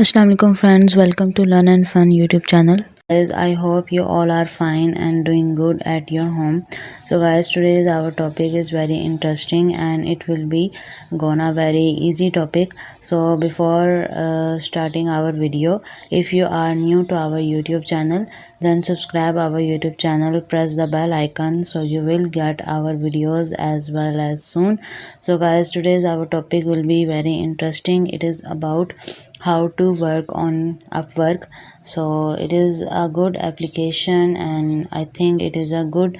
Assalamu alaikum friends, welcome to Learn and Fun YouTube channel. Guys, I hope you all are fine and doing good at your home. So guys, today's our topic is very interesting and it will be gonna very easy topic. So before starting our video, if you are new to our YouTube channel, then subscribe our YouTube channel, press the bell icon so you will get our videos as well as soon. So guys, today's our topic will be very interesting. It is about how to work on Upwork. So it is a good application and I think it is a good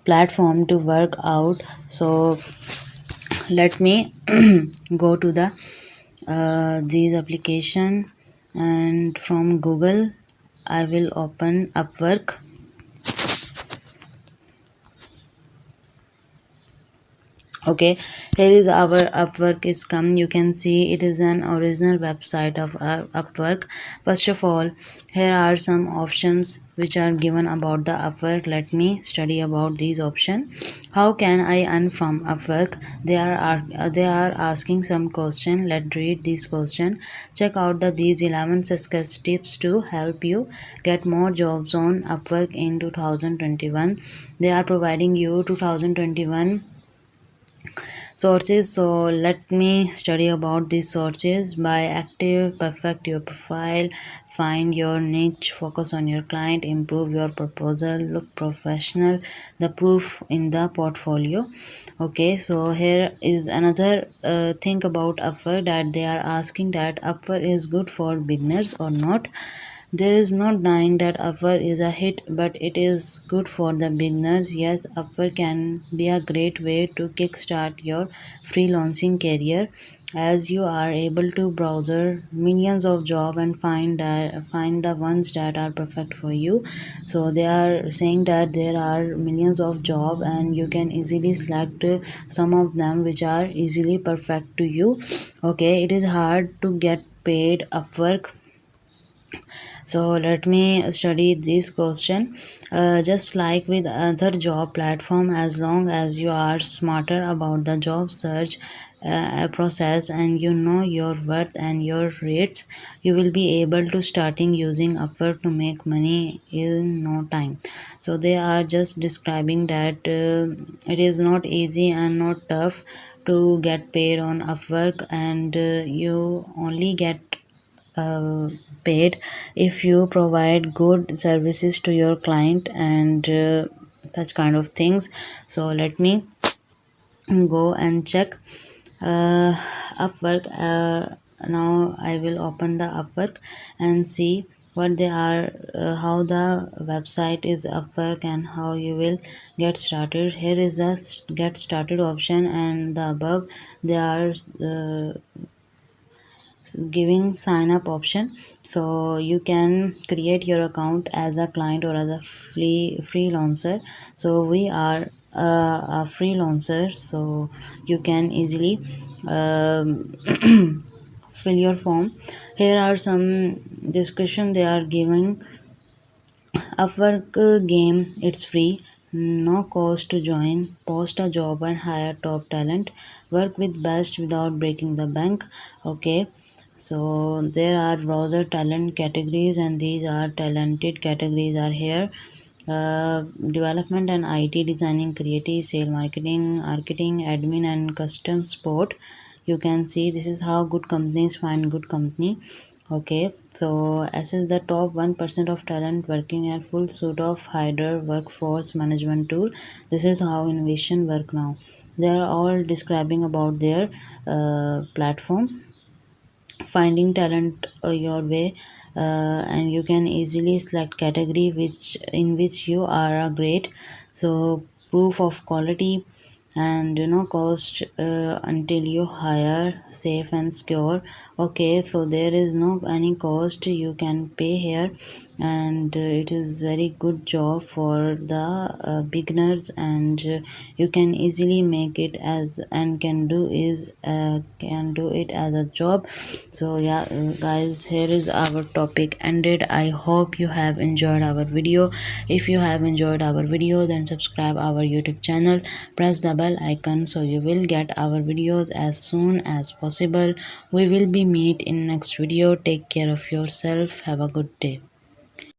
platform to work out. So let me go to the these application, and from Google I will open Upwork. Okay, here is our Upwork is come. You can see it is an original website of Upwork. First of all, here are some options which are given about the Upwork. Let me study about these options. How can I earn from Upwork? They are asking some question. Let's read this question. Check out these 11 success tips to help you get more jobs on Upwork in 2021. They are providing you 2021 sources. So let me study about these sources. By active, perfect your profile, find your niche, focus on your client, improve your proposal, look professional, the proof in the portfolio. Okay, so here is another thing about Upwork, that they are asking that Upwork is good for beginners or not. There is no denying that Upwork is a hit, but it is good for the beginners. Yes, Upwork can be a great way to kickstart your freelancing career, as you are able to browse millions of jobs and find the ones that are perfect for you. So they are saying that there are millions of jobs and you can easily select some of them which are easily perfect to you. Okay, it is hard to get paid Upwork. So let me study this question. Just like with other job platform, as long as you are smarter about the job search process and you know your worth and your rates, you will be able to starting using Upwork to make money in no time. So they are just describing that it is not easy and not tough to get paid on Upwork, and you only get uh, paid if you provide good services to your client and such kind of things. So let me go and check uh, Upwork. Now I will open the Upwork and see what they are, how the website is Upwork and how you will get started. Here is a get started option, and the above they are giving sign up option. So you can create your account as a client or as a freelancer. So we are a freelancer, so you can easily um, fill your form. Here are some description they are giving. Upwork game, it's free, no cost to join. Post a job and hire top talent. Work with best without breaking the bank. Okay, so there are browser talent categories, and these are talented categories are here. Development and IT, designing, creative, sale, marketing, marketing, admin, and custom support. You can see this is how good companies find good company. Okay, so assess the top 1% of talent working at full suite of Hydra workforce management tool. This is how innovation work now. They are all describing about their platform. Finding talent your way, and you can easily select category which in which you are a great. So proof of quality, and cost until you hire, safe and secure. Okay, so there is no any cost you can pay here. and it is very good job for the beginners, and you can easily make it as and can do it as a job. So yeah, guys, here is our topic ended. I hope you have enjoyed our video. If you have enjoyed our video, then subscribe our YouTube channel, press the bell icon so you will get our videos as soon as possible. We will be meet in next video. Take care of yourself. Have a good day.